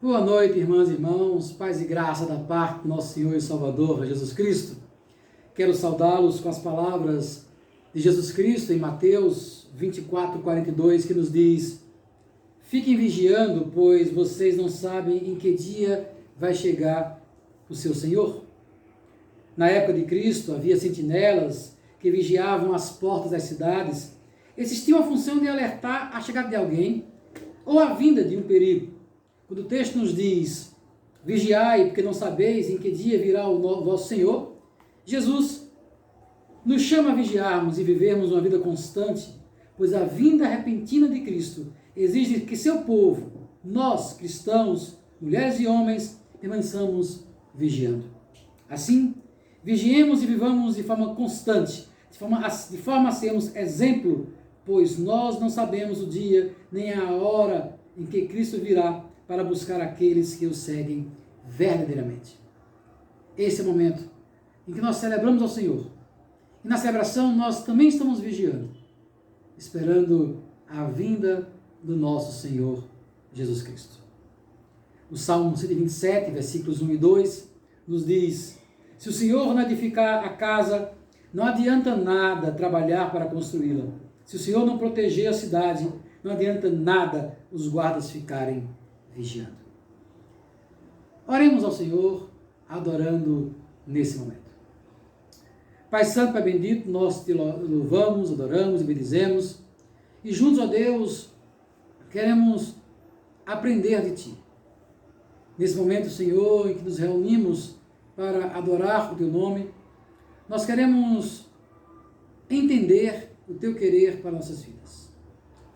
Boa noite, irmãs e irmãos, paz e graça da parte do nosso Senhor e Salvador Jesus Cristo. Quero saudá-los com as palavras de Jesus Cristo em Mateus 24:42, que nos diz: fiquem vigiando, pois vocês não sabem em que dia vai chegar o seu Senhor. Na época de Cristo, havia sentinelas que vigiavam as portas das cidades. Esses tinham a função de alertar a chegada de alguém ou a vinda de um perigo. Quando o texto nos diz, vigiai, porque não sabeis em que dia virá o vosso Senhor, Jesus nos chama a vigiarmos e vivermos uma vida constante, pois a vinda repentina de Cristo exige que seu povo, nós, cristãos, mulheres e homens, permaneçamos vigiando. Assim, vigiemos e vivamos de forma constante, de forma a sermos exemplo, pois nós não sabemos o dia nem a hora em que Cristo virá para buscar aqueles que o seguem verdadeiramente. Esse é o momento em que nós celebramos ao Senhor. E na celebração nós também estamos vigiando, esperando a vinda do nosso Senhor Jesus Cristo. O Salmo 127, versículos 1 e 2, nos diz: se o Senhor não edificar a casa, não adianta nada trabalhar para construí-la. Se o Senhor não proteger a cidade, não adianta nada os guardas ficarem vigiando. Oremos ao Senhor, adorando nesse momento. Pai Santo, Pai Bendito, nós te louvamos, adoramos e bendizemos, e juntos a Deus queremos aprender de Ti. Nesse momento, Senhor, em que nos reunimos para adorar o Teu nome, nós queremos entender o Teu querer para nossas vidas.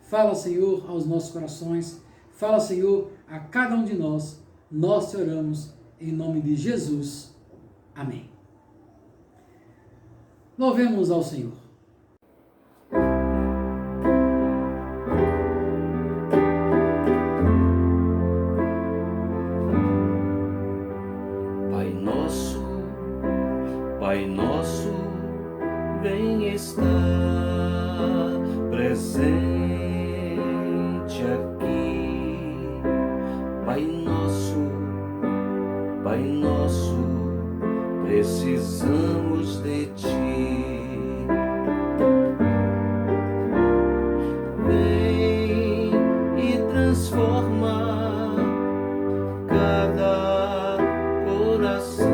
Fala, Senhor, aos nossos corações. Fala, Senhor, a cada um de nós. Nós te oramos em nome de Jesus. Amém. Louvemos ao Senhor. Pai nosso, vem estar presente aqui. Pai nosso, precisamos de Ti. Vem e transforma cada coração.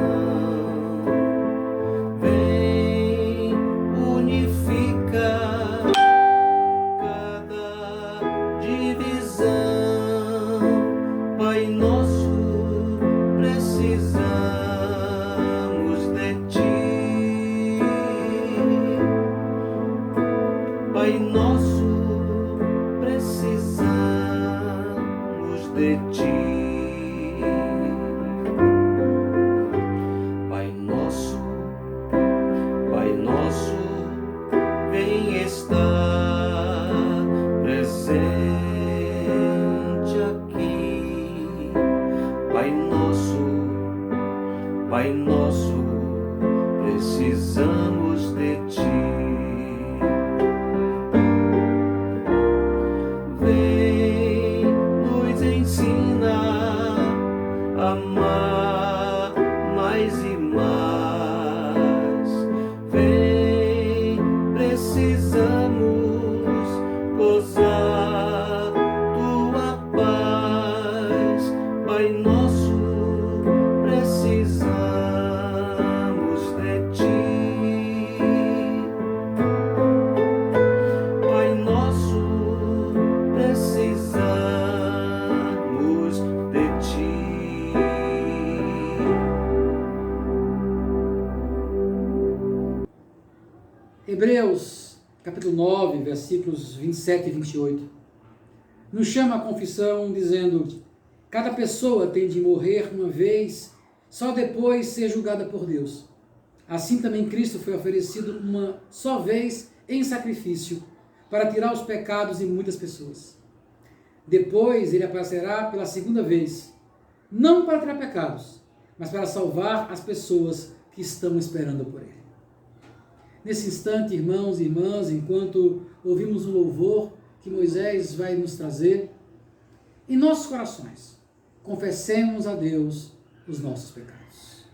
Vem, unifica cada divisão. Pai nosso, precisamos de Ti. Pai nosso, precisamos de Ti. Pai nosso, vem estar presente aqui. Pai nosso, precisamos de Ti. Vem, nos ensina a amar mais e mais. Vem, precisamos gozar Tua paz. Pai nosso, precisamos de Ti. Pai nosso, precisamos de Ti. Hebreus, capítulo 9, versículos 27 e 28, nos chama a confissão dizendo: cada pessoa tem de morrer uma vez, só depois ser julgada por Deus. Assim também Cristo foi oferecido uma só vez em sacrifício, para tirar os pecados de muitas pessoas. Depois ele aparecerá pela segunda vez, não para tirar pecados, mas para salvar as pessoas que estão esperando por ele. Nesse instante, irmãos e irmãs, enquanto ouvimos o louvor que Moisés vai nos trazer, em nossos corações, confessemos a Deus os nossos pecados.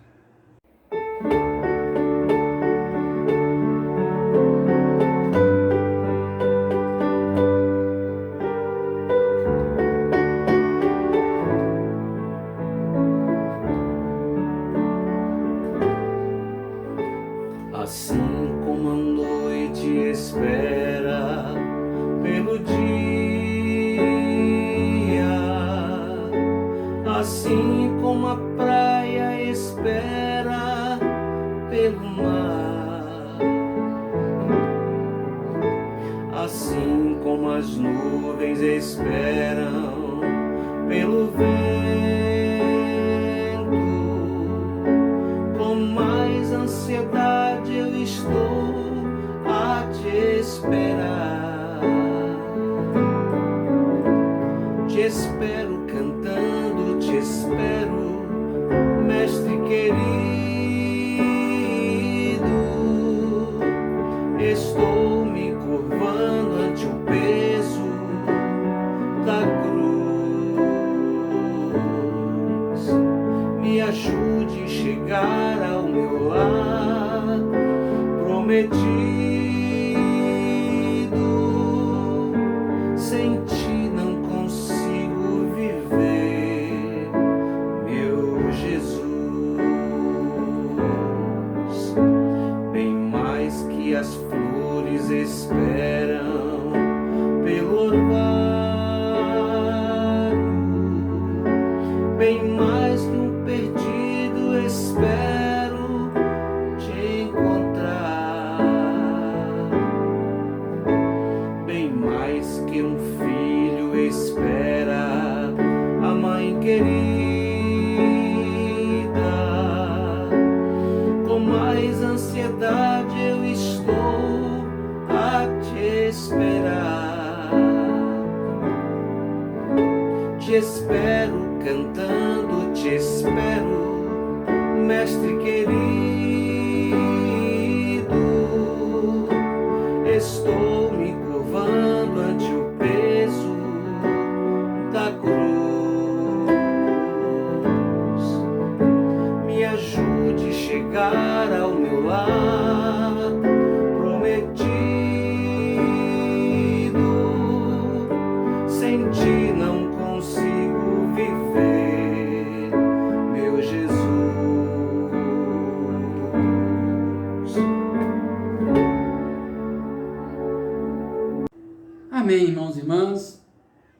Assim como a noite espera pelo dia, assim como a praia espera pelo mar, assim como as nuvens esperam pelo vento, com mais ansiedade eu estou a te esperar. Te espero cantando, te espero, mestre querido. Estou me curvando ante o peso da cruz. Me ajude a chegar ao meu lar prometido. Sem ti não consigo viver, meu Jesus. Bem mais que as flores esperam pelo orvalho, bem mais que um perdido espero te encontrar, bem mais que um filho espera a mãe querida, com mais ansiedade eu estou a te esperar. Te espero cantando, te espero, mestre querido. Estou me curvando ante o peso da cruz. Me ajude a chegar ao meu lar prometido. Sem ti não consigo viver, meu Jesus. Amém, irmãos e irmãs.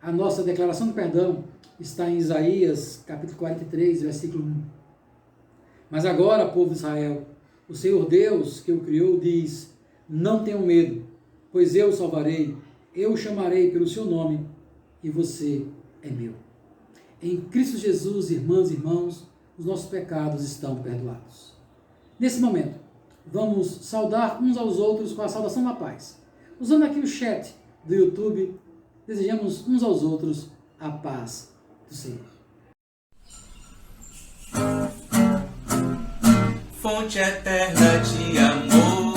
A nossa declaração de perdão está em Isaías, capítulo 43, versículo 1. Mas agora, povo de Israel, o Senhor Deus que o criou diz: não tenham medo, pois eu o salvarei, eu o chamarei pelo seu nome, e você é meu. Em Cristo Jesus, irmãs e irmãos, os nossos pecados estão perdoados. Nesse momento, vamos saudar uns aos outros com a saudação da paz. Usando aqui o chat do YouTube, desejamos uns aos outros a paz do Senhor. Fonte eterna de amor,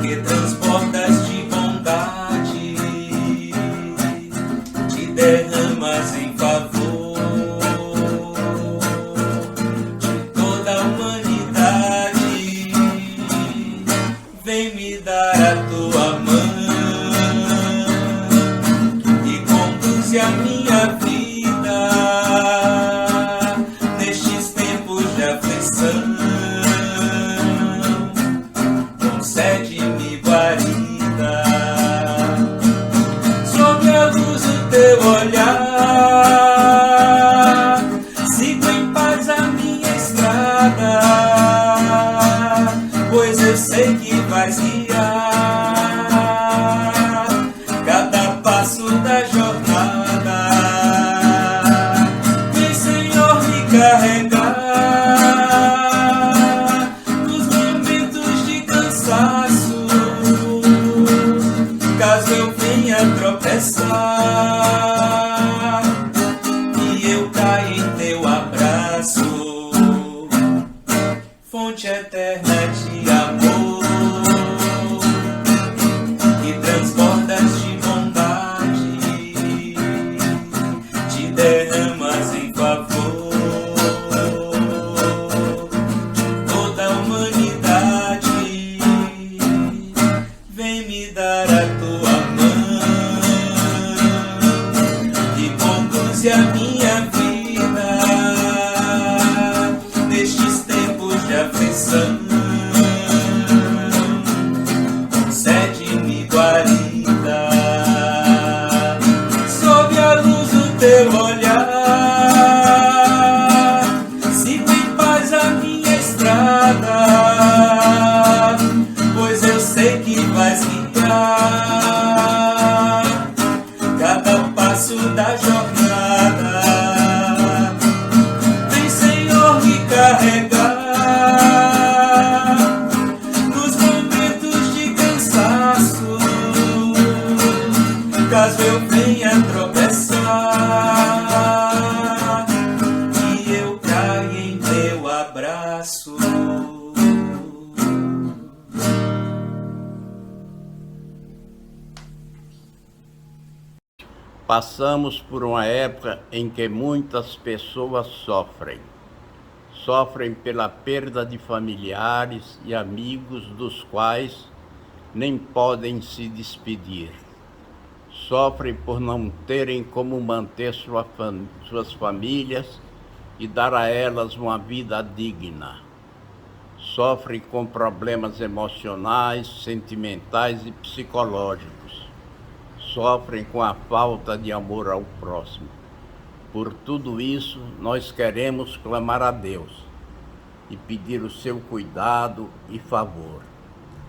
que transbordas de bondade, te derramas em favor de toda a humanidade. Vem me dar a tua mão e conduze a minha vida nestes tempos de aflição. Concede-me guarida sob a luz do teu olhar. Sigo em paz a minha estrada, pois eu sei que vais guiar cada passo da jornada. Vem, Senhor, me carregar nos momentos de cansaço, caso eu venha tropeçar e eu caia em teu abraço. Fonte eterna de amor, que transbordas de bondade, derramas em favor de toda a humanidade. Vem me dar a tua mão e conduze a minha vida nestes tempos de aflição. Concede-me guarida sob a luz do teu olhar. Siga em paz a minha estrada, pois eu sei que vais guiar cada passo da jornada. Vem, Senhor, me carregar nos momentos de cansaço, caso eu venha tropeçar e eu caia em teu abraço. Passamos por uma época em que muitas pessoas sofrem. Sofrem pela perda de familiares e amigos dos quais nem podem se despedir. Sofrem por não terem como manter suas famílias e dar a elas uma vida digna. Sofrem com problemas emocionais, sentimentais e psicológicos. Sofrem com a falta de amor ao próximo. Por tudo isso, nós queremos clamar a Deus e pedir o seu cuidado e favor.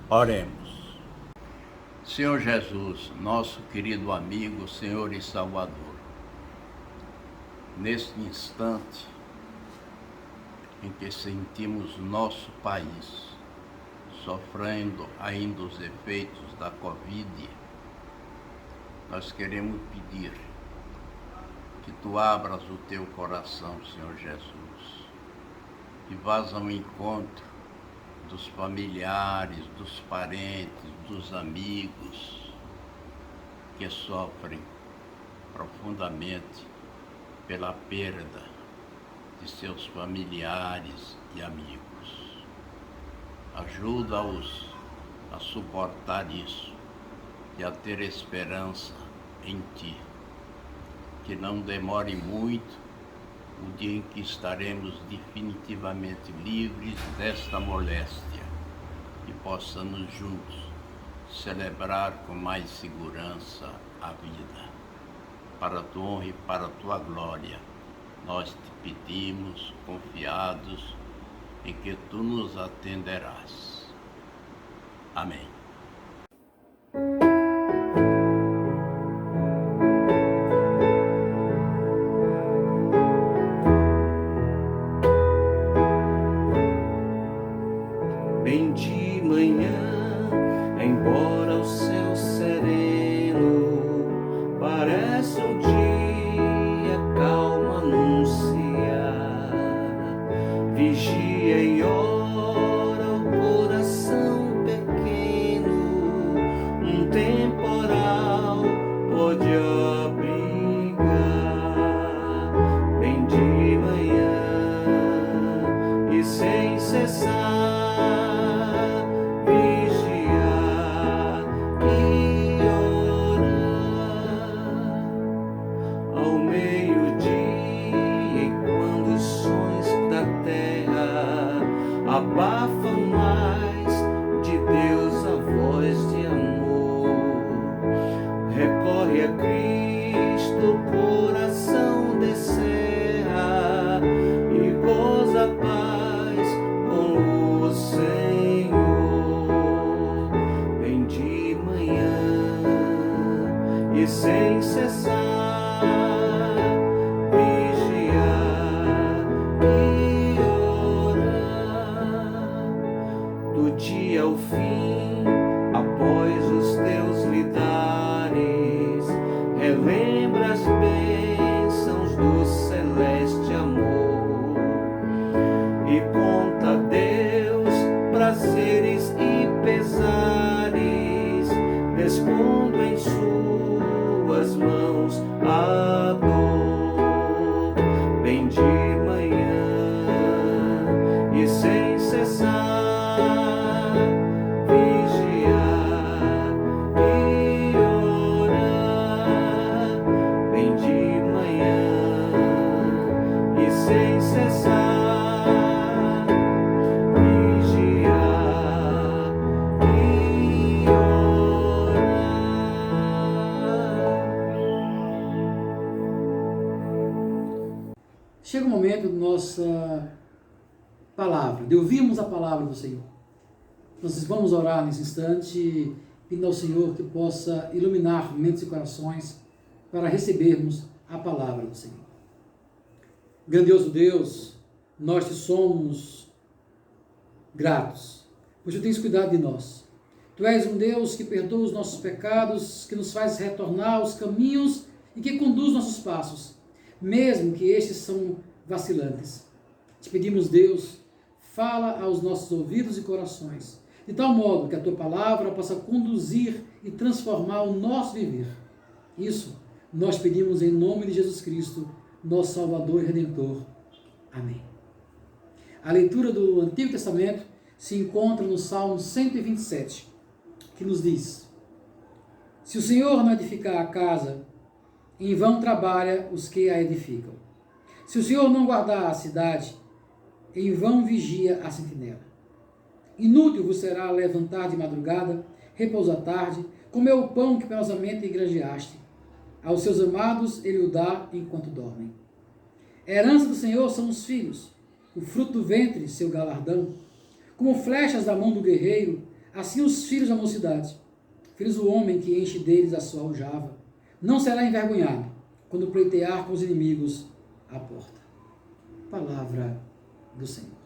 Oremos. Senhor Jesus, nosso querido amigo, Senhor e Salvador, neste instante em que sentimos nosso país sofrendo ainda os efeitos da Covid, nós queremos pedir que Tu abras o Teu coração, Senhor Jesus, e vás ao encontro dos familiares, dos parentes, dos amigos que sofrem profundamente pela perda de seus familiares e amigos. Ajuda-os a suportar isso e a ter esperança em Ti. Que não demore muito o dia em que estaremos definitivamente livres desta moléstia e possamos juntos celebrar com mais segurança a vida. Para a Tua honra e para a Tua glória, nós Te pedimos, confiados em que Tu nos atenderás. Amém. Bem de manhã, embora o céu sereno parece o dia calmo anunciar, vigia e ora o coração pequeno chega o momento da nossa palavra, de ouvirmos a palavra do Senhor. Nós vamos orar nesse instante, pedindo ao Senhor que possa iluminar mentes e corações para recebermos a palavra do Senhor. Grandioso Deus, nós te somos gratos, pois tu tens cuidado de nós. Tu és um Deus que perdoa os nossos pecados, que nos faz retornar aos caminhos e que conduz nossos passos, mesmo que estes são vacilantes. Te pedimos, Deus, fala aos nossos ouvidos e corações, de tal modo que a tua palavra possa conduzir e transformar o nosso viver. Isso nós pedimos em nome de Jesus Cristo, nosso Salvador e Redentor. Amém. A leitura do Antigo Testamento se encontra no Salmo 127, que nos diz: se o Senhor não edificar a casa, em vão trabalha os que a edificam. Se o Senhor não guardar a cidade, em vão vigia a sentinela. Inútil vos será levantar de madrugada, repousar à tarde, comer o pão que penosamente engranjeaste. Aos seus amados ele o dá enquanto dormem. A herança do Senhor são os filhos, o fruto do ventre, seu galardão. Como flechas da mão do guerreiro, assim os filhos da mocidade. Feliz o homem que enche deles a sua aljava. Não será envergonhado quando pleitear com os inimigos à porta. Palavra do Senhor.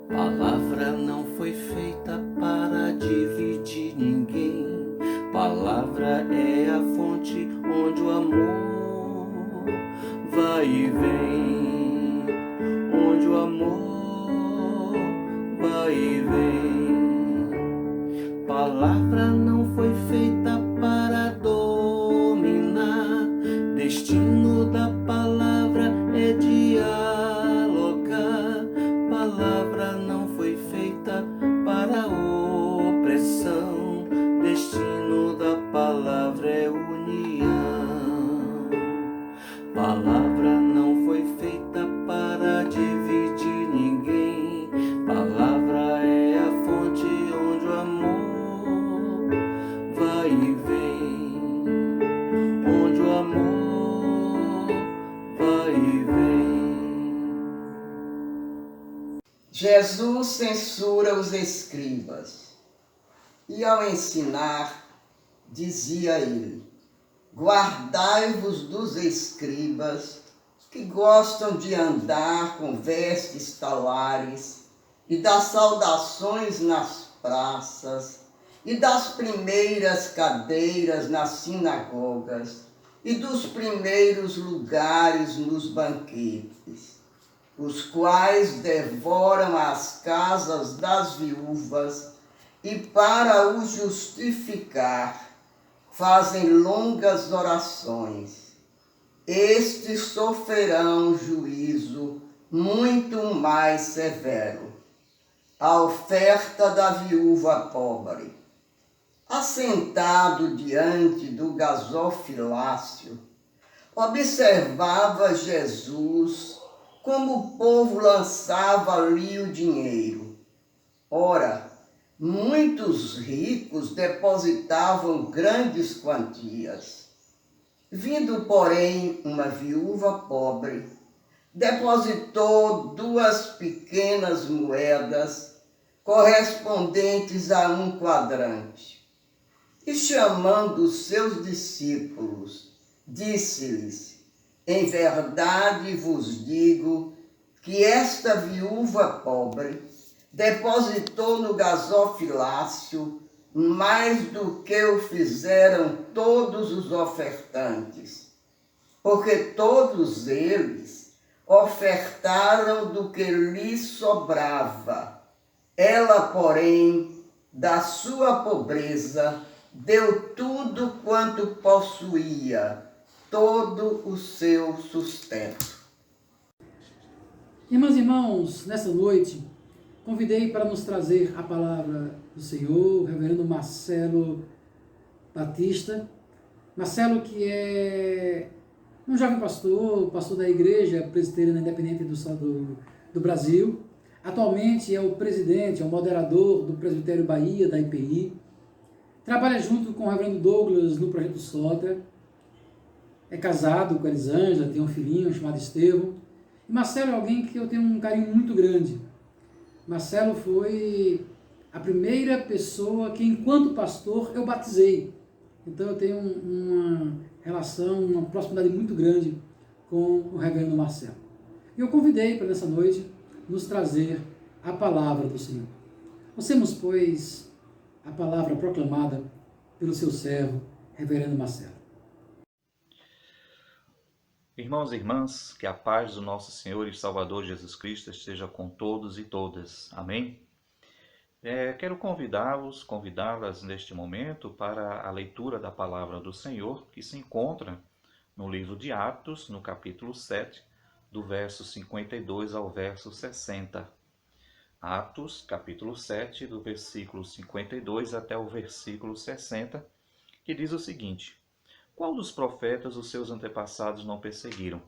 Palavra não foi feita para dividir ninguém. Palavra é a fonte onde o amor vai e vem. Onde o amor vai e vem. Palavra não foi feita para dominar. Destino da palavra é dialogar. Palavra não foi feita para opressão. Destino da palavra é união. Palavra não foi feita para dividir ninguém. Palavra é a fonte onde o amor vai e vem. Onde o amor vai e vem. Jesus censura os escribas, e ao ensinar, dizia ele: guardai-vos dos escribas, que gostam de andar com vestes talares, e das saudações nas praças, e das primeiras cadeiras nas sinagogas, e dos primeiros lugares nos banquetes, os quais devoram as casas das viúvas, e para os justificar fazem longas orações. Estes sofrerão juízo muito mais severo. A oferta da viúva pobre. Assentado diante do gasofilácio, observava Jesus como o povo lançava ali o dinheiro. Ora, muitos ricos depositavam grandes quantias. Vindo, porém, uma viúva pobre, depositou 2 pequenas moedas correspondentes a 1 quadrante. E chamando os seus discípulos, disse-lhes: em verdade vos digo que esta viúva pobre depositou no gasofilácio mais do que o fizeram todos os ofertantes, porque todos eles ofertaram do que lhes sobrava. Ela, porém, da sua pobreza, deu tudo quanto possuía, todo o seu sustento. Irmãs e irmãos, nessa noite, convidei para nos trazer a palavra do Senhor o reverendo Marcelo Batista. Marcelo, que é um jovem pastor da Igreja Presbiteriana Independente do Brasil, Atualmente é o presidente, é o moderador do Presbitério Bahia, da IPI. Trabalha junto com o reverendo Douglas no Projeto Sotra. É casado com a Elisângela, tem um filhinho chamado Estevão. E Marcelo é alguém que eu tenho um carinho muito grande. Marcelo foi a primeira pessoa que, enquanto pastor, eu batizei. Então eu tenho uma relação, uma proximidade muito grande com o reverendo Marcelo. E eu convidei para nessa noite nos trazer a palavra do Senhor. Ouçamos, pois, a palavra proclamada pelo seu servo, reverendo Marcelo. Irmãos e irmãs, que a paz do nosso Senhor e Salvador Jesus Cristo esteja com todos e todas. Amém? Quero convidá-las neste momento para a leitura da palavra do Senhor, que se encontra no livro de Atos, no capítulo 7, do verso 52 ao verso 60. Atos, capítulo 7, do versículo 52 até o versículo 60, que diz o seguinte: Qual dos profetas os seus antepassados não perseguiram?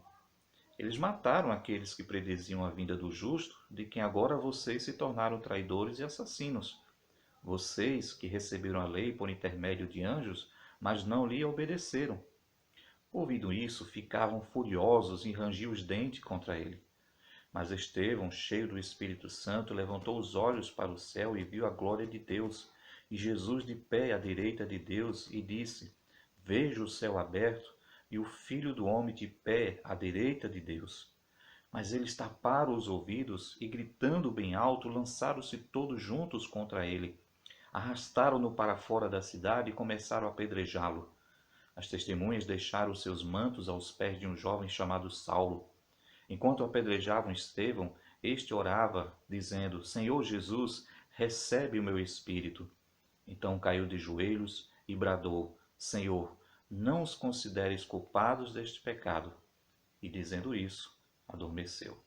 Eles mataram aqueles que prediziam a vinda do justo, de quem agora vocês se tornaram traidores e assassinos. Vocês que receberam a lei por intermédio de anjos, mas não lhe obedeceram. Ouvindo isso, ficavam furiosos e rangiam os dentes contra ele. Mas Estevão, cheio do Espírito Santo, levantou os olhos para o céu e viu a glória de Deus, e Jesus de pé à direita de Deus, e disse: Vejo o céu aberto e o Filho do Homem de pé à direita de Deus. Mas eles taparam os ouvidos e, gritando bem alto, lançaram-se todos juntos contra ele. Arrastaram-no para fora da cidade e começaram a apedrejá-lo. As testemunhas deixaram seus mantos aos pés de um jovem chamado Saulo. Enquanto apedrejavam Estevão, este orava, dizendo: Senhor Jesus, recebe o meu espírito. Então caiu de joelhos e bradou: Senhor, não os consideres culpados deste pecado. E dizendo isso, adormeceu.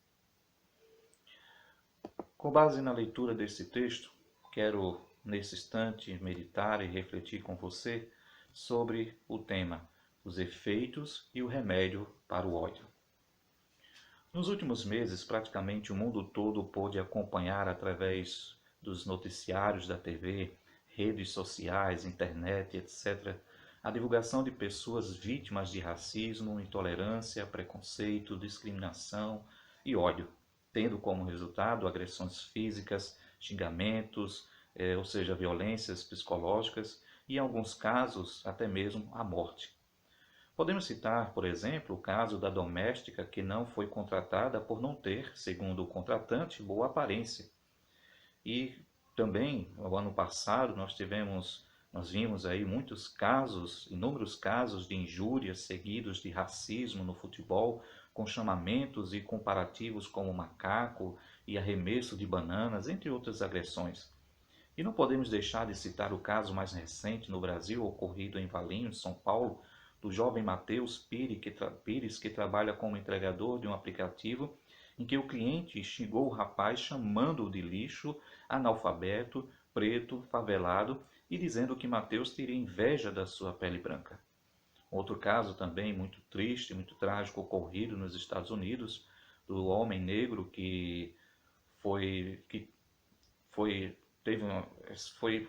Com base na leitura desse texto, quero nesse instante meditar e refletir com você sobre o tema: os efeitos e o remédio para o ódio. Nos últimos meses, praticamente o mundo todo pôde acompanhar através dos noticiários da TV, redes sociais, internet, etc., a divulgação de pessoas vítimas de racismo, intolerância, preconceito, discriminação e ódio, tendo como resultado agressões físicas, xingamentos, ou seja, violências psicológicas e, em alguns casos, até mesmo a morte. Podemos citar, por exemplo, o caso da doméstica que não foi contratada por não ter, segundo o contratante, boa aparência. E também, no ano passado, nós vimos aí inúmeros casos de injúrias seguidos de racismo no futebol, com chamamentos e comparativos como macaco e arremesso de bananas, entre outras agressões. E não podemos deixar de citar o caso mais recente no Brasil, ocorrido em Valinhos, São Paulo, do jovem Matheus Pires, que trabalha como entregador de um aplicativo, em que o cliente xingou o rapaz chamando-o de lixo, analfabeto, preto, favelado e dizendo que Matheus teria inveja da sua pele branca. Outro caso também muito triste, muito trágico, ocorrido nos Estados Unidos, do homem negro que foi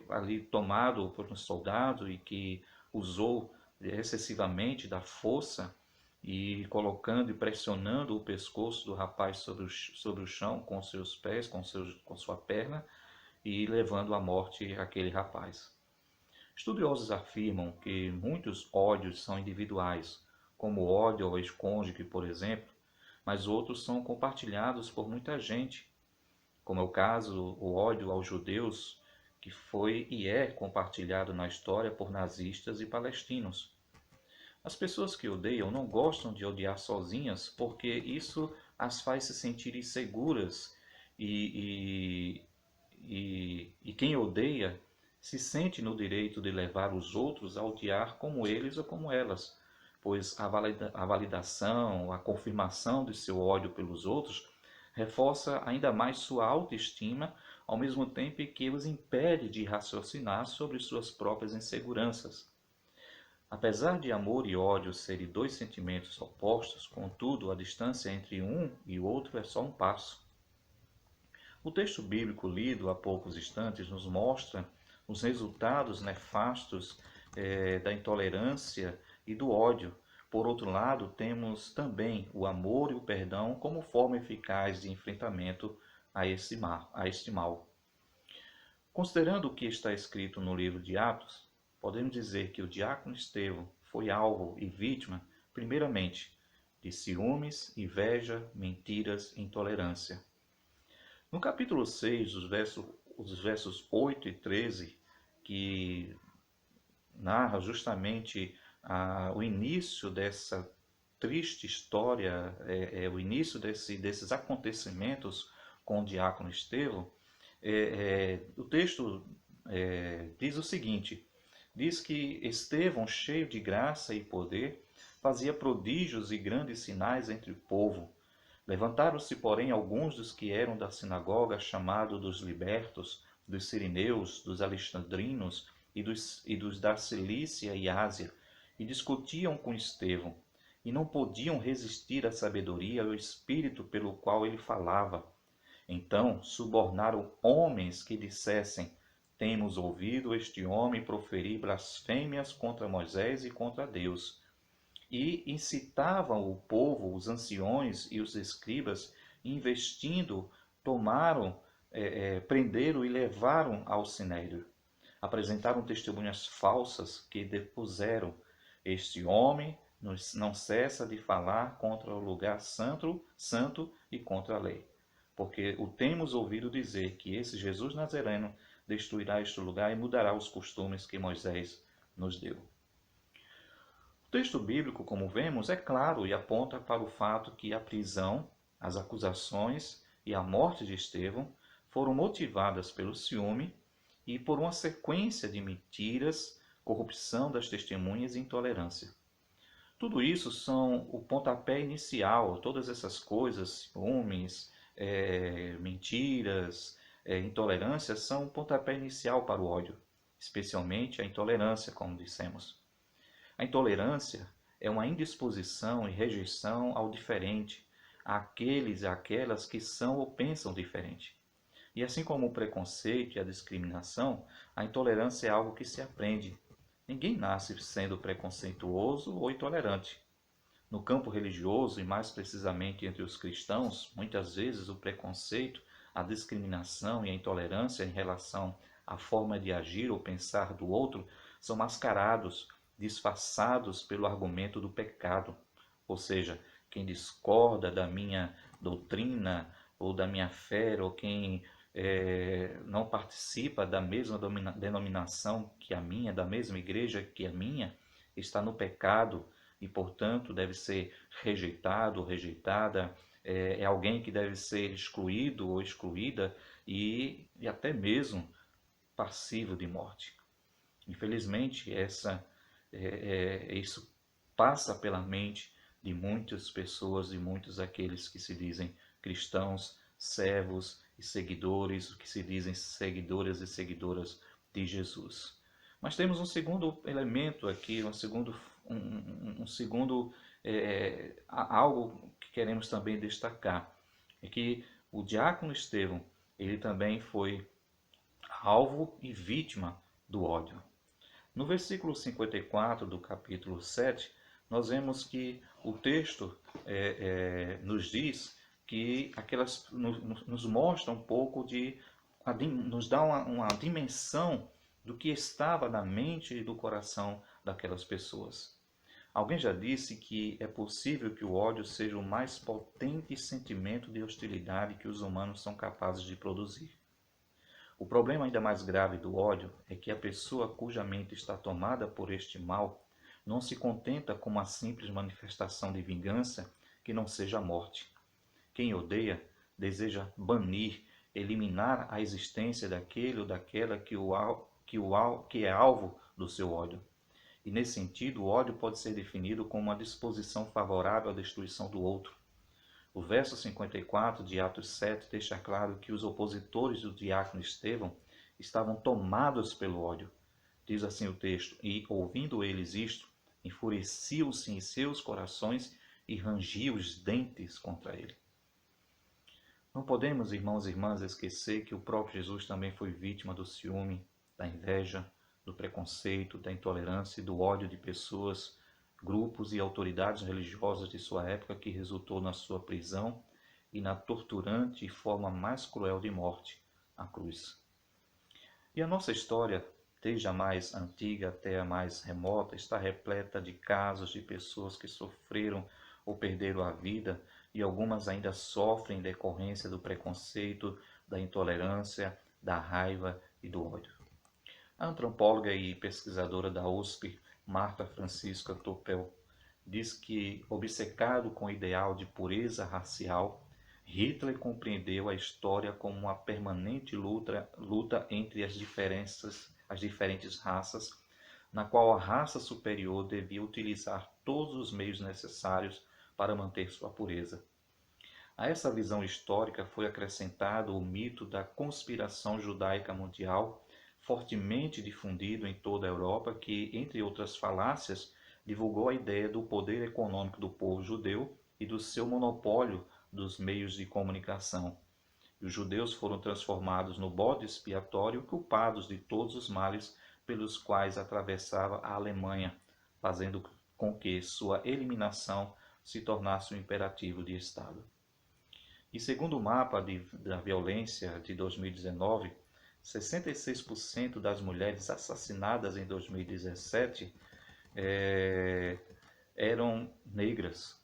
ali tomado por um soldado e que usou excessivamente da força e colocando e pressionando o pescoço do rapaz sobre o chão com seus pés, com sua perna e levando à morte aquele rapaz. Estudiosos afirmam que muitos ódios são individuais, como o ódio ao ex-cônjuge, por exemplo, mas outros são compartilhados por muita gente, como é o caso o ódio aos judeus, que foi e é compartilhado na história por nazistas e palestinos. As pessoas que odeiam não gostam de odiar sozinhas porque isso as faz se sentir inseguras e quem odeia se sente no direito de levar os outros a odiar como eles ou como elas, pois a validação, a confirmação de seu ódio pelos outros reforça ainda mais sua autoestima, ao mesmo tempo que os impede de raciocinar sobre suas próprias inseguranças. Apesar de amor e ódio serem dois sentimentos opostos, contudo, a distância entre um e o outro é só um passo. O texto bíblico lido há poucos instantes nos mostra os resultados nefastos da intolerância e do ódio. Por outro lado, temos também o amor e o perdão como forma eficaz de enfrentamento a este mal. Considerando o que está escrito no livro de Atos, podemos dizer que o diácono Estevão foi alvo e vítima, primeiramente, de ciúmes, inveja, mentiras e intolerância. No capítulo 6, os versos 8 e 13, que narra justamente o início dessa triste história, o início desses acontecimentos com o diácono Estevão, o texto diz o seguinte: diz que Estevão, cheio de graça e poder, fazia prodígios e grandes sinais entre o povo. Levantaram-se, porém, alguns dos que eram da sinagoga, chamado dos libertos, dos sirineus, dos alexandrinos e dos da Cilícia e Ásia, e discutiam com Estevão, e não podiam resistir à sabedoria e ao espírito pelo qual ele falava. Então subornaram homens que dissessem: temos ouvido este homem proferir blasfêmias contra Moisés e contra Deus. E incitavam o povo, os anciões e os escribas, investindo, prenderam e levaram ao sinédrio. Apresentaram testemunhas falsas que depuseram: este homem não cessa de falar contra o lugar santo e contra a lei. Porque o temos ouvido dizer que esse Jesus Nazareno destruirá este lugar e mudará os costumes que Moisés nos deu. O texto bíblico, como vemos, é claro e aponta para o fato que a prisão, as acusações e a morte de Estevão foram motivadas pelo ciúme e por uma sequência de mentiras, corrupção das testemunhas e intolerância. Tudo isso são o pontapé inicial, todas essas coisas, ciúmes, mentiras, intolerância, são o pontapé inicial para o ódio, especialmente a intolerância, como dissemos. A intolerância é uma indisposição e rejeição ao diferente, àqueles e àquelas que são ou pensam diferente. E assim como o preconceito e a discriminação, a intolerância é algo que se aprende. Ninguém nasce sendo preconceituoso ou intolerante. No campo religioso, e mais precisamente entre os cristãos, muitas vezes o preconceito, a discriminação e a intolerância em relação à forma de agir ou pensar do outro são mascarados, disfarçados pelo argumento do pecado. Ou seja, quem discorda da minha doutrina ou da minha fé, ou quem não participa da mesma denominação que a minha, da mesma igreja que a minha, está no pecado e, portanto, deve ser rejeitado ou rejeitada, é alguém que deve ser excluído ou excluída e até mesmo passivo de morte. Infelizmente, isso passa pela mente de muitas pessoas, de muitos aqueles que se dizem cristãos, servos e seguidores, que se dizem seguidores e seguidoras de Jesus. Mas temos um segundo elemento aqui, algo que queremos também destacar, é que o diácono Estevão, ele também foi alvo e vítima do ódio. No versículo 54 do capítulo 7, nós vemos que o texto nos diz que nos mostra um pouco nos dá uma dimensão do que estava na mente e do coração daquelas pessoas. Alguém já disse que é possível que o ódio seja o mais potente sentimento de hostilidade que os humanos são capazes de produzir. O problema ainda mais grave do ódio é que a pessoa cuja mente está tomada por este mal não se contenta com uma simples manifestação de vingança que não seja a morte. Quem odeia deseja banir, eliminar a existência daquele ou daquela que é alvo do seu ódio. E nesse sentido, o ódio pode ser definido como uma disposição favorável à destruição do outro. O verso 54 de Atos 7 deixa claro que os opositores do diácono Estevão estavam tomados pelo ódio. Diz assim o texto: e ouvindo eles isto, enfureciam-se em seus corações e rangiam os dentes contra ele. Não podemos, irmãos e irmãs, esquecer que o próprio Jesus também foi vítima do ciúme, da inveja, do preconceito, da intolerância e do ódio de pessoas, grupos e autoridades religiosas de sua época, que resultou na sua prisão e na torturante e forma mais cruel de morte, a cruz. E a nossa história, desde a mais antiga até a mais remota, está repleta de casos de pessoas que sofreram ou perderam a vida, e algumas ainda sofrem em decorrência do preconceito, da intolerância, da raiva e do ódio. A antropóloga e pesquisadora da USP, Marta Francisca Topel, diz que, obcecado com o ideal de pureza racial, Hitler compreendeu a história como uma permanente luta entre as diferentes raças, na qual a raça superior devia utilizar todos os meios necessários para manter sua pureza. A essa visão histórica foi acrescentado o mito da conspiração judaica mundial, fortemente difundido em toda a Europa, que, entre outras falácias, divulgou a ideia do poder econômico do povo judeu e do seu monopólio dos meios de comunicação. E os judeus foram transformados no bode expiatório, culpados de todos os males pelos quais atravessava a Alemanha, fazendo com que sua eliminação se tornasse um imperativo de Estado. E segundo o mapa da violência de 2019, 66% das mulheres assassinadas em 2017 eram negras.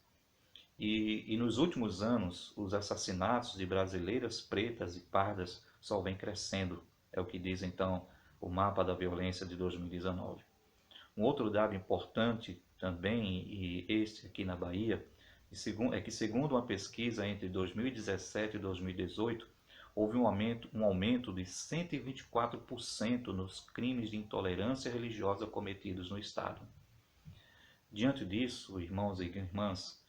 E nos últimos anos, os assassinatos de brasileiras pretas e pardas só vem crescendo, é o que diz então o mapa da violência de 2019. Um outro dado importante também, e este aqui na Bahia, é que segundo uma pesquisa entre 2017 e 2018, houve um aumento de 124% nos crimes de intolerância religiosa cometidos no Estado. Diante disso, irmãos e irmãs,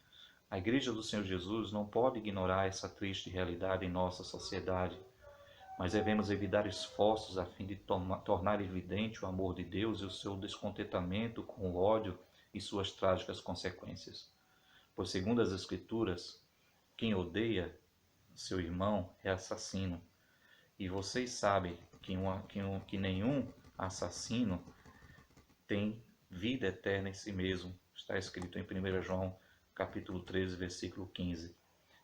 a Igreja do Senhor Jesus não pode ignorar essa triste realidade em nossa sociedade, mas devemos evitar esforços a fim de tornar evidente o amor de Deus e o seu descontentamento com o ódio e suas trágicas consequências. Pois, segundo as Escrituras, quem odeia seu irmão é assassino. E vocês sabem que nenhum assassino tem vida eterna em si mesmo. Está escrito em 1 João capítulo 13, versículo 15.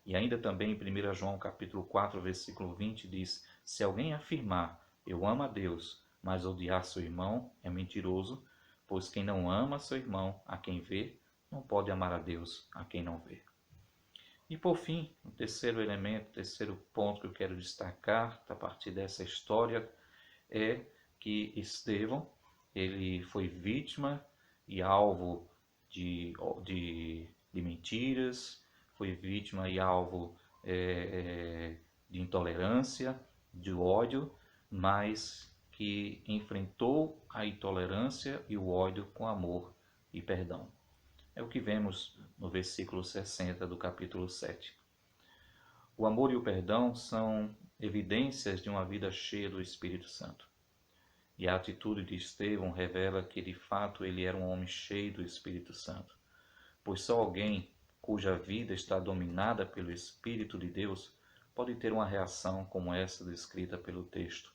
E ainda também em 1 João capítulo 4, versículo 20 diz: se alguém afirmar, eu amo a Deus, mas odiar seu irmão, é mentiroso, pois quem não ama seu irmão, a quem vê, não pode amar a Deus, a quem não vê. E por fim, o terceiro elemento, o terceiro ponto que eu quero destacar a partir dessa história é que Estevão, ele foi vítima e alvo de mentiras, foi vítima e alvo de intolerância, de ódio, mas que enfrentou a intolerância e o ódio com amor e perdão. É o que vemos no versículo 60 do capítulo 7. O amor e o perdão são evidências de uma vida cheia do Espírito Santo. E a atitude de Estevão revela que, de fato, ele era um homem cheio do Espírito Santo. Pois só alguém cuja vida está dominada pelo Espírito de Deus pode ter uma reação como essa descrita pelo texto.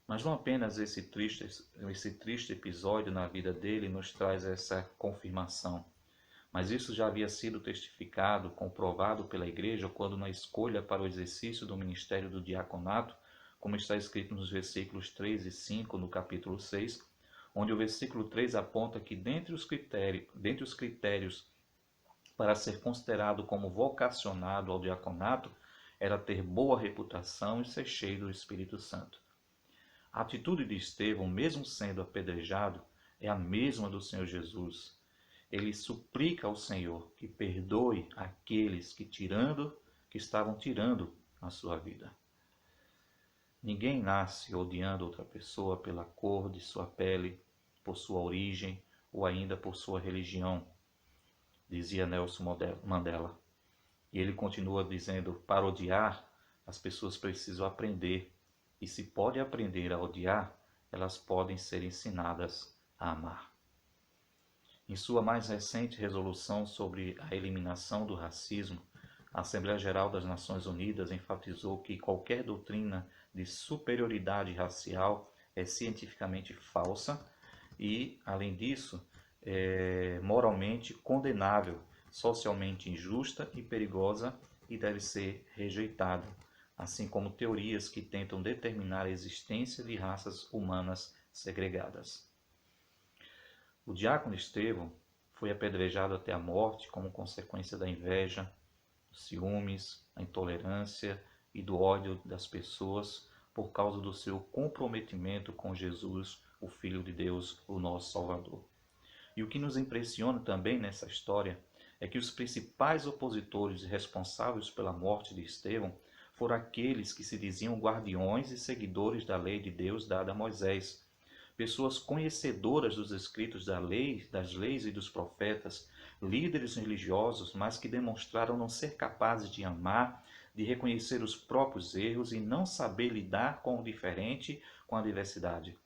Mas não apenas esse triste episódio na vida dele nos traz essa confirmação, mas isso já havia sido testificado, comprovado pela igreja quando na escolha para o exercício do ministério do diaconato, como está escrito nos versículos 3 e 5 no capítulo 6, onde o versículo 3 aponta que dentre os critérios para ser considerado como vocacionado ao diaconato era ter boa reputação e ser cheio do Espírito Santo. A atitude de Estevão, mesmo sendo apedrejado, é a mesma do Senhor Jesus. Ele suplica ao Senhor que perdoe aqueles que estavam tirando a sua vida. Ninguém nasce odiando outra pessoa pela cor de sua pele, por sua origem ou ainda por sua religião, dizia Nelson Mandela. E ele continua dizendo, para odiar, as pessoas precisam aprender. E se pode aprender a odiar, elas podem ser ensinadas a amar. Em sua mais recente resolução sobre a eliminação do racismo, A Assembleia Geral das Nações Unidas enfatizou que qualquer doutrina de superioridade racial é cientificamente falsa e, além disso, é moralmente condenável, socialmente injusta e perigosa e deve ser rejeitada, assim como teorias que tentam determinar a existência de raças humanas segregadas. O diácono Estevão foi apedrejado até a morte como consequência da inveja, dos ciúmes, da intolerância e do ódio das pessoas por causa do seu comprometimento com Jesus, o Filho de Deus, o nosso Salvador. E o que nos impressiona também nessa história é que os principais opositores e responsáveis pela morte de Estevão foram aqueles que se diziam guardiões e seguidores da lei de Deus dada a Moisés, pessoas conhecedoras dos escritos da lei, das leis e dos profetas, líderes religiosos, mas que demonstraram não ser capazes de amar, de reconhecer os próprios erros e não saber lidar com o diferente, com a diversidade.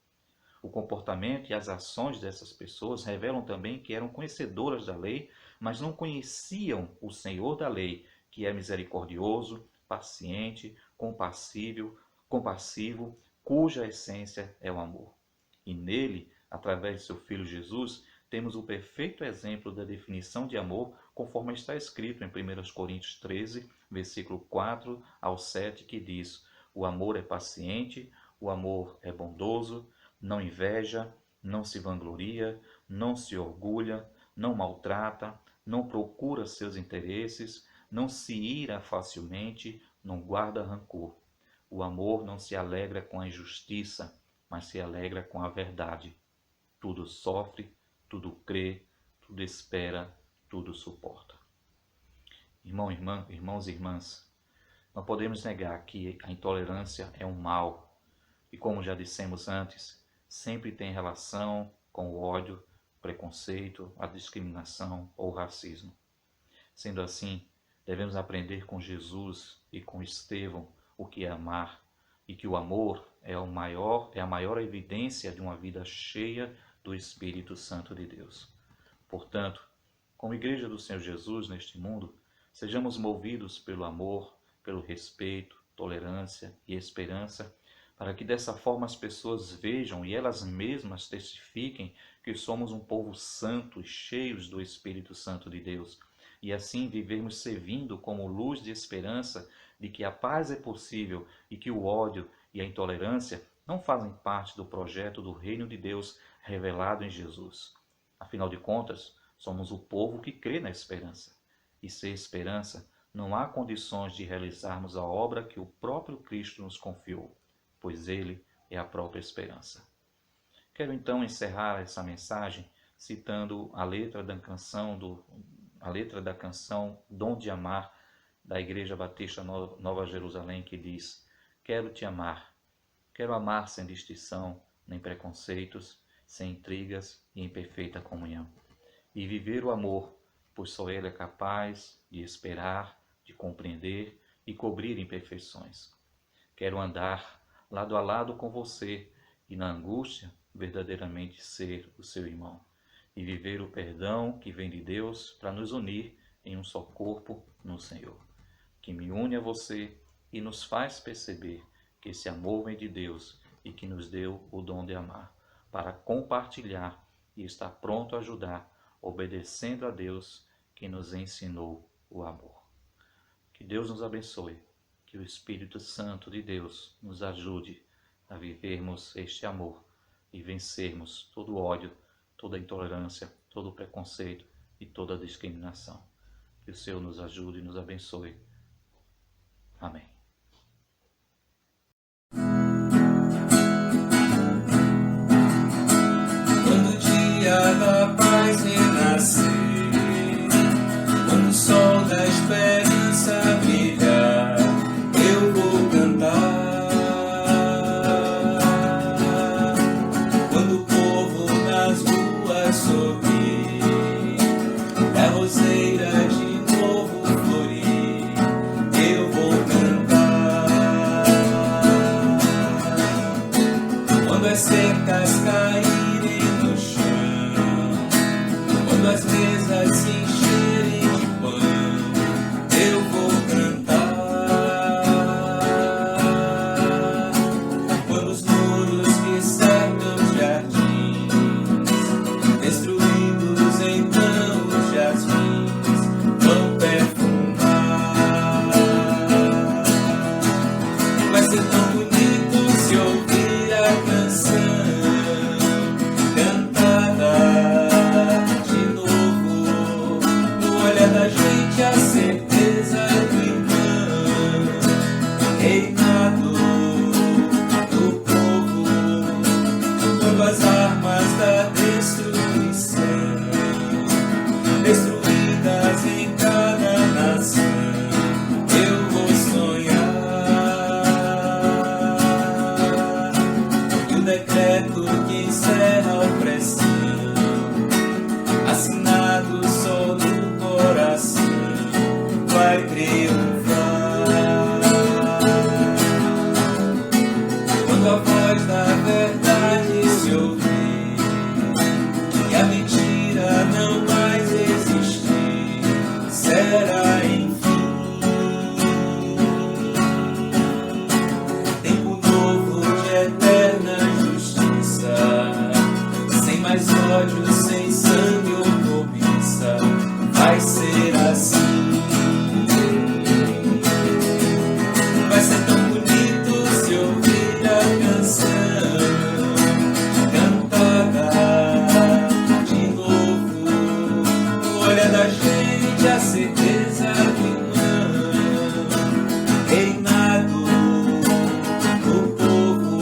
O comportamento e as ações dessas pessoas revelam também que eram conhecedoras da lei, mas não conheciam o Senhor da lei, que é misericordioso, paciente, compassivo, cuja essência é o amor. E nele, através de seu Filho Jesus, temos o perfeito exemplo da definição de amor, conforme está escrito em 1 Coríntios 13, versículo 4 ao 7, que diz: o amor é paciente, o amor é bondoso, não inveja, não se vangloria, não se orgulha, não maltrata, não procura seus interesses, não se ira facilmente, não guarda rancor. O amor não se alegra com a injustiça, mas se alegra com a verdade. Tudo sofre, tudo crê, tudo espera, tudo suporta. Irmãos e irmãs, não podemos negar que a intolerância é um mal e, como já dissemos antes, sempre tem relação com o ódio, preconceito, a discriminação ou racismo. Sendo assim, devemos aprender com Jesus e com Estevão o que é amar e que o amor é a maior evidência de uma vida cheia do Espírito Santo de Deus. Portanto, como Igreja do Senhor Jesus neste mundo, sejamos movidos pelo amor, pelo respeito, tolerância e esperança, para que dessa forma as pessoas vejam e elas mesmas testifiquem que somos um povo santo e cheios do Espírito Santo de Deus, e assim vivermos servindo como luz de esperança de que a paz é possível e que o ódio e a intolerância não fazem parte do projeto do Reino de Deus revelado em Jesus. Afinal de contas, somos o povo que crê na esperança. E sem esperança, não há condições de realizarmos a obra que o próprio Cristo nos confiou, pois Ele é a própria esperança. Quero então encerrar essa mensagem citando a letra da canção Dom de Amar, da Igreja Batista Nova Jerusalém, que diz: quero te amar, quero amar sem distinção, nem preconceitos, sem intrigas e em perfeita comunhão. E viver o amor, pois só Ele é capaz de esperar, de compreender e cobrir imperfeições. Quero andar lado a lado com você e na angústia verdadeiramente ser o seu irmão. E viver o perdão que vem de Deus para nos unir em um só corpo no Senhor, que me une a você e nos faz perceber que esse amor vem de Deus e que nos deu o dom de amar, para compartilhar e estar pronto a ajudar, obedecendo a Deus que nos ensinou o amor. Que Deus nos abençoe, que o Espírito Santo de Deus nos ajude a vivermos este amor e vencermos todo o ódio, toda a intolerância, todo o preconceito e toda a discriminação. Que o Senhor nos ajude e nos abençoe. Amém. Quando o dia da paz renascer, quando o sol da esperança brilhar, eu vou cantar. Quando o povo nas ruas sorrir, a roseira de novo florir, eu vou cantar. Quando as secas caírem no chão, quando as mesas se encherem de pão, eu vou se ouvir a canção cantada de novo. No olhar da gente a certeza do irmão, reinado do povo, quando as armas da destruição destruídas em cada nação. Eu vou sonhar e o decreto que encerra a opressão, assinado só no coração, vai triunfar. Quando a voz da verdade se ouvir e a mentira não mais existir, será enfim tempo novo de eterna justiça, sem mais ódio, sem sangue ou cobiça. Vai ser assim. Vai ser tão bonito se ouvir a canção cantada de novo. No olhar da gente a certeza do irmão, reinado do povo.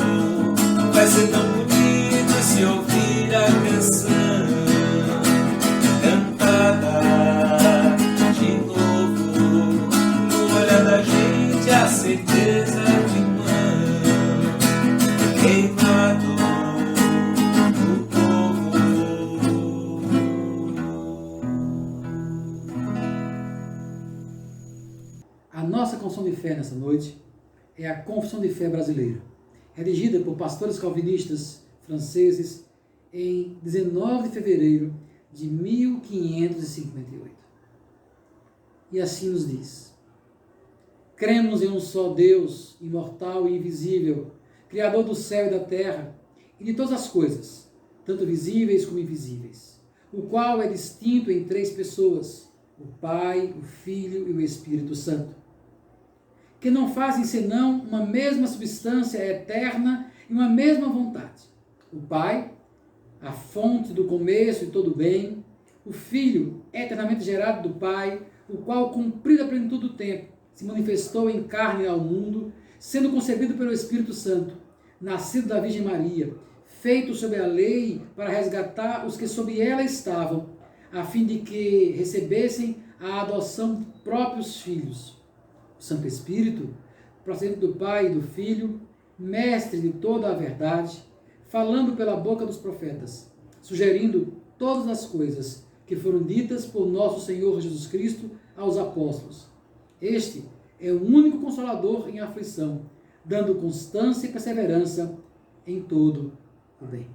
Vai ser tão bonito se ouvir a canção cantada de novo. No olhar da gente a certeza do irmão, reinado do povo. A nossa confissão de fé nessa noite é a Confissão de Fé Brasileira, redigida por pastores calvinistas franceses em 19 de fevereiro de 1558. E assim nos diz: cremos em um só Deus, imortal e invisível, Criador do céu e da terra e de todas as coisas, tanto visíveis como invisíveis, o qual é distinto em três pessoas, o Pai, o Filho e o Espírito Santo, que não fazem senão uma mesma substância eterna e uma mesma vontade. O Pai, a fonte do começo e todo bem, o Filho, eternamente gerado do Pai, o qual, cumprida a plenitude do tempo, se manifestou em carne ao mundo, sendo concebido pelo Espírito Santo, nascido da Virgem Maria, feito sob a lei para resgatar os que sob ela estavam, a fim de que recebessem a adoção de próprios filhos. O Santo Espírito, procedente do Pai e do Filho, mestre de toda a verdade, falando pela boca dos profetas, sugerindo todas as coisas que foram ditas por nosso Senhor Jesus Cristo aos apóstolos. Este é o único Consolador em aflição, dando constância e perseverança em todo o bem.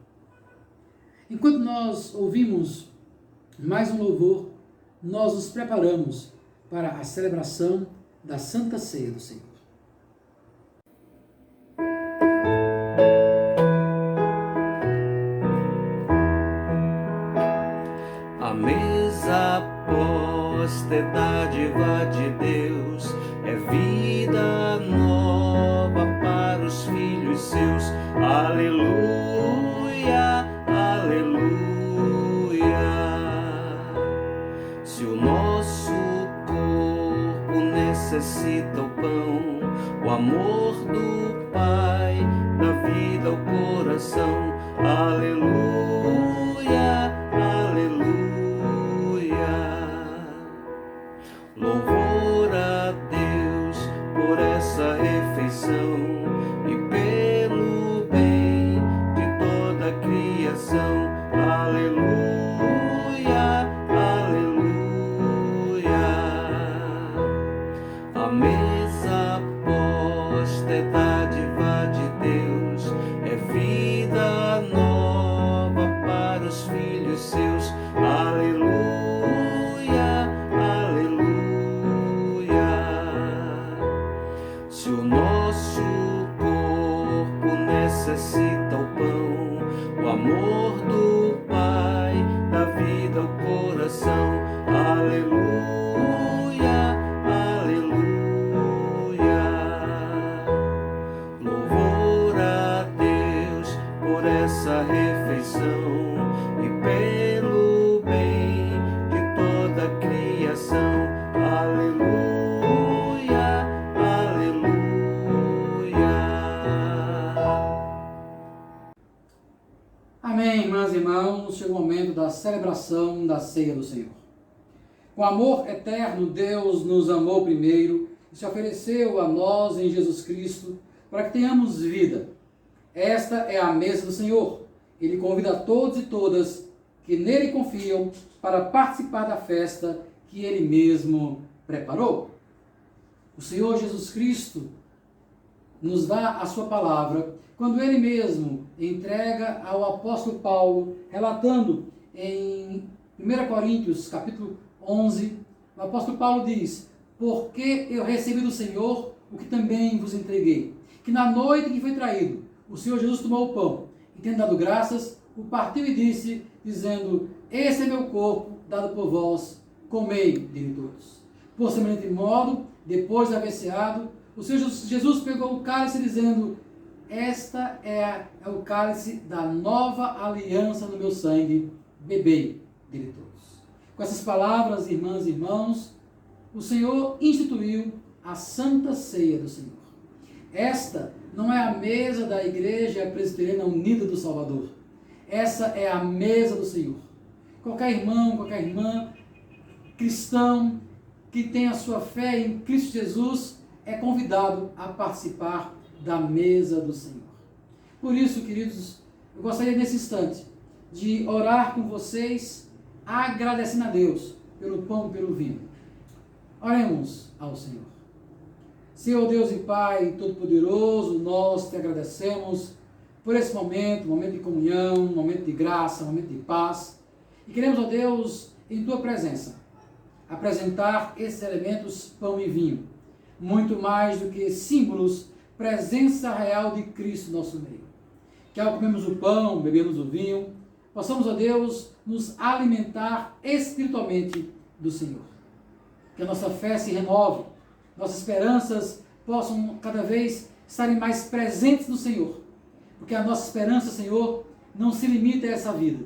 Enquanto nós ouvimos mais um louvor, nós nos preparamos para a celebração da Santa Ceia do Senhor. A mesa posta é dádiva de Deus, é vida nova para os filhos seus. Aleluia, aleluia. Se o nosso corpo necessita o pão, o amor do Pai dá vida ao coração. Aleluia, aleluia. Louvor a Deus por essa refeição e pelo bem de toda a criação. Aleluia, aleluia. A mesa posta é dádiva de Deus, é vida nova para os filhos seus. Aleluia, aleluia. Se o nosso corpo necessita o pão, o amor do Pai dá vida ao coração. Aleluia, aleluia. Louvor a irmãs e irmãos, chega o momento da celebração da ceia do Senhor. Com amor eterno, Deus nos amou primeiro e se ofereceu a nós em Jesus Cristo para que tenhamos vida. Esta é a mesa do Senhor. Ele convida a todos e todas que nele confiam para participar da festa que ele mesmo preparou. O Senhor Jesus Cristo nos dá a sua palavra quando ele mesmo entrega ao apóstolo Paulo, relatando em 1 Coríntios, capítulo 11, o apóstolo Paulo diz: porque eu recebi do Senhor o que também vos entreguei, que na noite em que foi traído, o Senhor Jesus tomou o pão e, tendo dado graças, o partiu e disse, dizendo: esse é meu corpo, dado por vós, comei dele todos. Por semelhante modo, depois de haver ceado, o Senhor Jesus pegou o cálice, dizendo: esta é o cálice da nova aliança no meu sangue, bebei dele todos. Com essas palavras, irmãs e irmãos, o Senhor instituiu a Santa Ceia do Senhor. Esta não é a mesa da Igreja Presbiteriana Unida do Salvador. Essa é a mesa do Senhor. Qualquer irmão, qualquer irmã, cristão, que tem a sua fé em Cristo Jesus, é convidado a participar da mesa do Senhor. Por isso, queridos, eu gostaria nesse instante de orar com vocês, agradecendo a Deus pelo pão e pelo vinho. Oremos ao Senhor. Senhor Deus e Pai Todo-Poderoso, nós te agradecemos por esse momento de comunhão, momento de graça, momento de paz. E queremos, ó Deus, em Tua presença, apresentar esses elementos, pão e vinho, muito mais do que símbolos, presença real de Cristo no nosso meio. Que ao comermos o pão, bebermos o vinho, possamos, ó Deus, nos alimentar espiritualmente do Senhor. Que a nossa fé se renove, nossas esperanças possam cada vez estarem mais presentes no Senhor. Porque a nossa esperança, Senhor, não se limita a essa vida.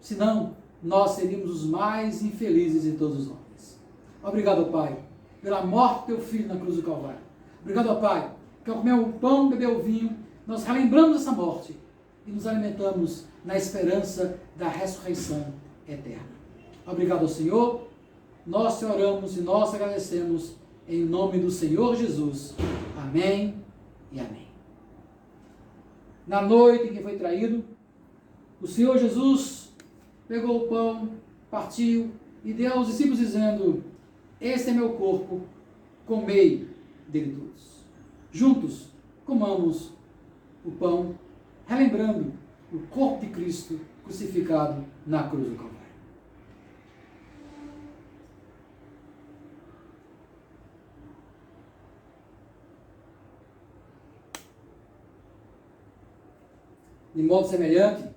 Senão, nós seríamos os mais infelizes de todos os homens. Obrigado, Pai, pela morte do Teu Filho na cruz do Calvário. Obrigado, Pai, que ao comer o pão e beber o vinho, nós relembramos essa morte e nos alimentamos na esperança da ressurreição eterna. Obrigado, Senhor. Nós te oramos e nós te agradecemos em nome do Senhor Jesus. Amém e amém. Na noite em que foi traído, o Senhor Jesus pegou o pão, partiu e deu aos discípulos dizendo: este é meu corpo, comei dele todos. Juntos, comamos o pão, relembrando o corpo de Cristo crucificado na cruz do Calvário. De modo semelhante,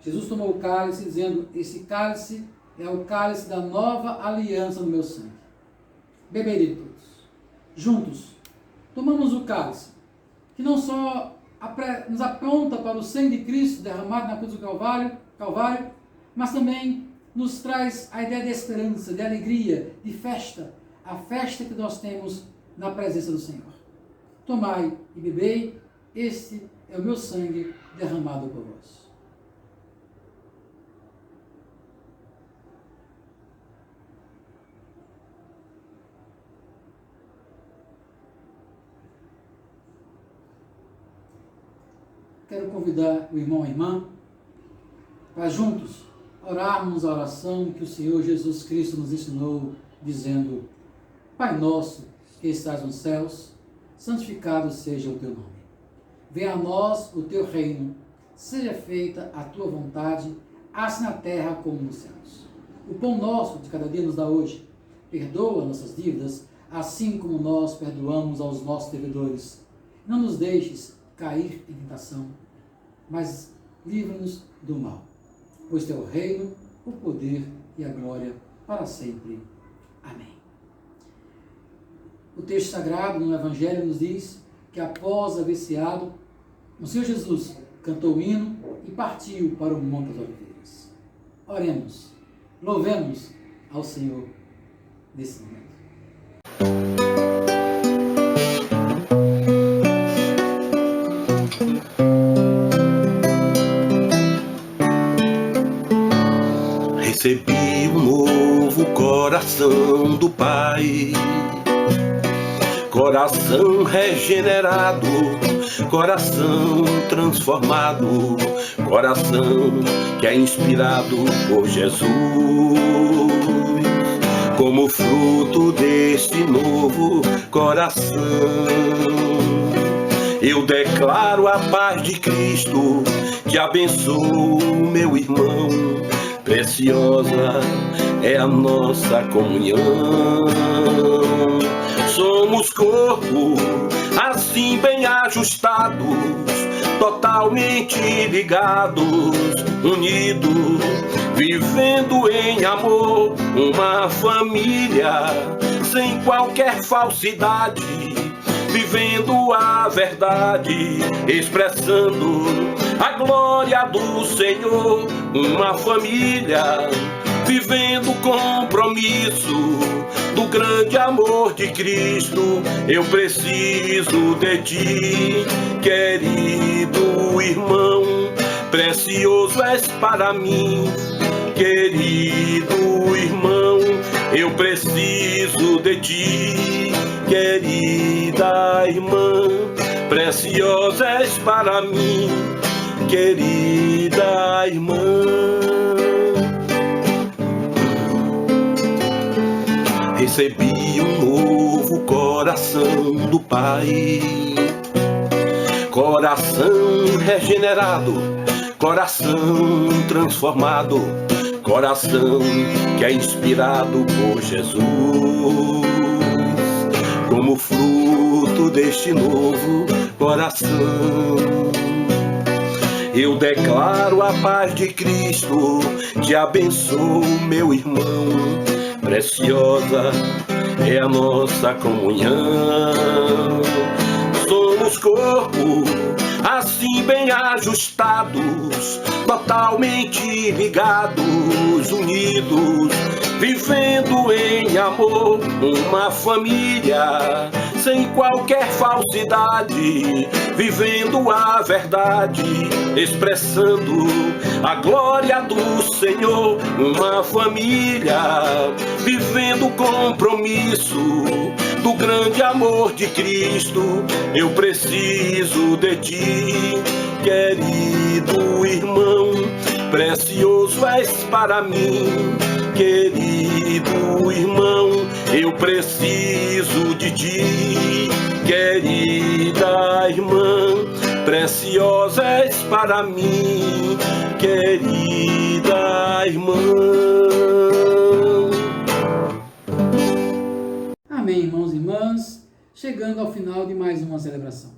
Jesus tomou o cálice, dizendo: esse cálice é o cálice da nova aliança no meu sangue. Bebei dele todos. Juntos, tomamos o cálice, que não só nos aponta para o sangue de Cristo derramado na cruz do Calvário, mas também nos traz a ideia de esperança, de alegria, de festa, a festa que nós temos na presença do Senhor. Tomai e bebei, este é o meu sangue derramado por vós. Quero convidar o irmão e a irmã para juntos orarmos a oração que o Senhor Jesus Cristo nos ensinou, dizendo: Pai nosso que estás nos céus, santificado seja o teu nome. Venha a nós o teu reino, seja feita a tua vontade, assim na terra como nos céus. O pão nosso de cada dia nos dá hoje. Perdoa nossas dívidas, assim como nós perdoamos aos nossos devedores. Não nos deixes cair em tentação, mas livra-nos do mal. Pois teu reino, o poder e a glória para sempre. Amém. O texto sagrado no Evangelho nos diz que após haver ceado, o Senhor Jesus cantou o hino e partiu para o Monte das Oliveiras. Oremos, louvemos ao Senhor nesse momento. Recebi um novo coração do Pai, coração regenerado, coração transformado, coração que é inspirado por Jesus. Como fruto deste novo coração, eu declaro a paz de Cristo, que abençoa o meu irmão. Preciosa é a nossa comunhão. Somos corpo, assim bem ajustados, totalmente ligados, unidos, vivendo em amor, uma família sem qualquer falsidade, vivendo a verdade, expressando a glória do Senhor, uma família vivendo o compromisso do grande amor de Cristo. Eu preciso de ti, querido irmão, precioso és para mim, querido irmão. Eu preciso de ti, querida irmã, preciosa és para mim, querida irmã. Recebi um novo coração do Pai, coração regenerado, coração transformado, coração que é inspirado por Jesus. Como fruto deste novo coração, eu declaro a paz de Cristo, que abençoa o meu irmão. Preciosa é a nossa comunhão. Somos corpo, assim bem ajustados, totalmente ligados, unidos, vivendo em amor, uma família sem qualquer falsidade, vivendo a verdade, expressando a glória do Senhor, uma família vivendo o compromisso do grande amor de Cristo. Eu preciso de ti, querido irmão, precioso és para mim, querido irmão. Eu preciso de ti, querida irmã, preciosa és para mim, querida irmã. Amém, irmãos e irmãs, chegando ao final de mais uma celebração.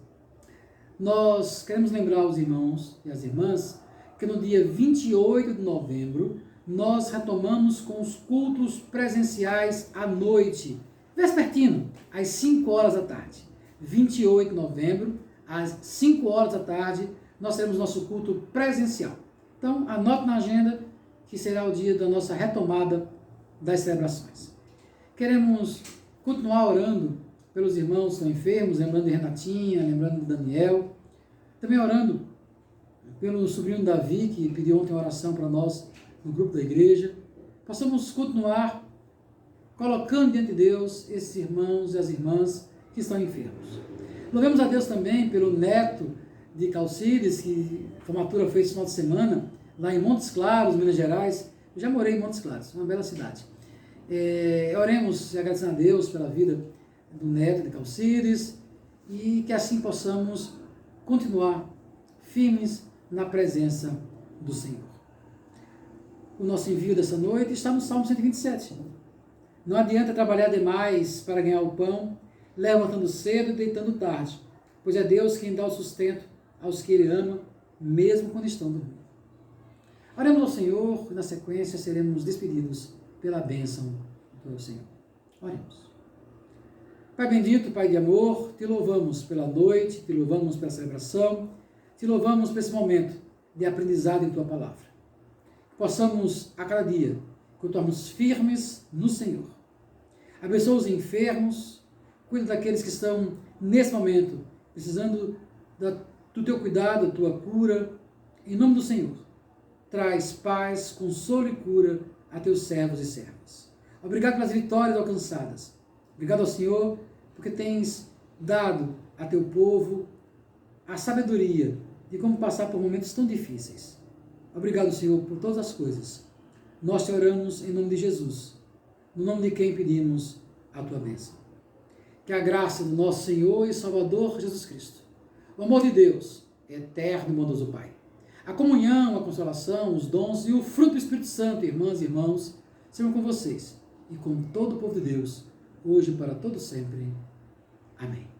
Nós queremos lembrar os irmãos e as irmãs que no dia 28 de novembro nós retomamos com os cultos presenciais à noite, vespertino, às 5 horas da tarde. 28 de novembro, às 5 horas da tarde, nós teremos nosso culto presencial. Então, anote na agenda que será o dia da nossa retomada das celebrações. Queremos continuar orando pelos irmãos que estão enfermos, lembrando de Renatinha, lembrando de Daniel, também orando pelo sobrinho Davi, que pediu ontem uma oração para nós no grupo da igreja. Possamos continuar colocando diante de Deus esses irmãos e as irmãs que estão enfermos. Louvemos a Deus também pelo neto de Calcides, que a formatura foi esse final de semana, lá em Montes Claros, Minas Gerais. Eu já morei em Montes Claros, uma bela cidade. Oremos e agradecendo a Deus pela vida do neto de Calcides e que assim possamos continuar firmes na presença do Senhor. O nosso envio dessa noite está no Salmo 127. Não adianta trabalhar demais para ganhar o pão, levantando cedo e deitando tarde, pois é Deus quem dá o sustento aos que Ele ama, mesmo quando estão dormindo. Oremos ao Senhor e na sequência seremos despedidos pela bênção do Senhor. Oremos. Pai bendito, Pai de amor, te louvamos pela noite, te louvamos pela celebração, te louvamos por esse momento de aprendizado em Tua Palavra. Que possamos, a cada dia, continuarmos firmes no Senhor. Abençoa os enfermos, cuida daqueles que estão, nesse momento, precisando do Teu cuidado, da Tua cura. Em nome do Senhor, traz paz, consolo e cura a teus servos e servas. Obrigado pelas vitórias alcançadas. Obrigado ao Senhor, porque tens dado a teu povo a sabedoria de como passar por momentos tão difíceis. Obrigado, Senhor, por todas as coisas. Nós te oramos em nome de Jesus, no nome de quem pedimos a tua bênção. Que a graça do nosso Senhor e Salvador Jesus Cristo, o amor de Deus, eterno e bondoso Pai, a comunhão, a consolação, os dons e o fruto do Espírito Santo, irmãs e irmãos, sejam com vocês e com todo o povo de Deus, hoje e para todo sempre. Amém.